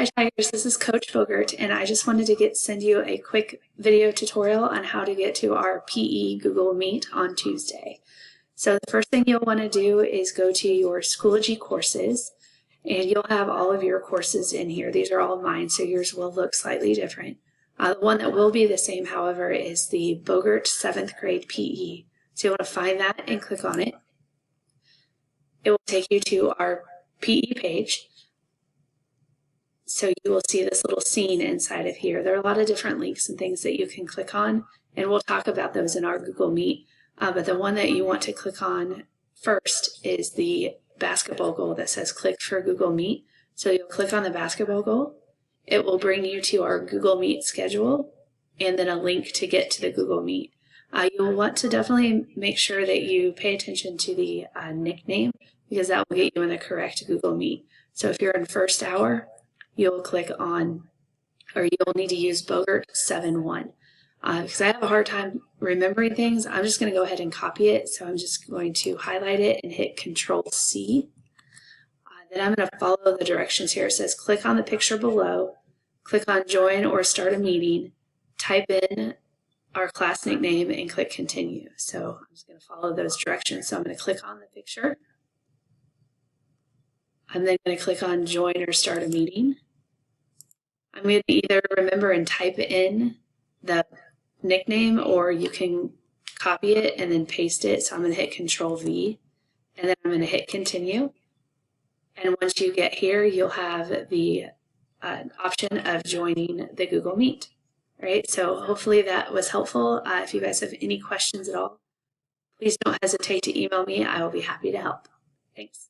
Hi Tigers, this is Coach Bogert, and I just wanted to send you a quick video tutorial on how to get to our PE Google Meet on Tuesday. So the first thing you'll want to do is go to your Schoology courses, and you'll have all of your courses in here. These are all mine, so yours will look slightly different. The one that will be the same, however, is the Bogert 7th grade PE. So you want to find that and click on it. It will take you to our PE page. So you will see this little scene inside of here. There are a lot of different links and things that you can click on, and we'll talk about those in our Google Meet. But the one that you want to click on first is the basketball goal that says click for Google Meet. So you'll click on the basketball goal. It will bring you to our Google Meet schedule and then a link to get to the Google Meet. You'll want to definitely make sure that you pay attention to the nickname, because that will get you in the correct Google Meet. So if you're in first hour, you'll click on, or you'll need to use Bogert 7-1. Because I have a hard time remembering things, I'm just going to go ahead and copy it. So I'm just going to highlight it and hit Control-C. Then I'm going to follow the directions here. It says click on the picture below, click on Join or Start a Meeting, type in our class nickname, and click Continue. So I'm just going to follow those directions. So I'm going to click on the picture. I'm then going to click on Join or Start a Meeting. I'm going to either remember and type in the nickname, or you can copy it and then paste it. So I'm going to hit Control-V, and then I'm going to hit Continue. And once you get here, you'll have the option of joining the Google Meet. All right, so hopefully that was helpful. If you guys have any questions at all, please don't hesitate to email me. I will be happy to help. Thanks.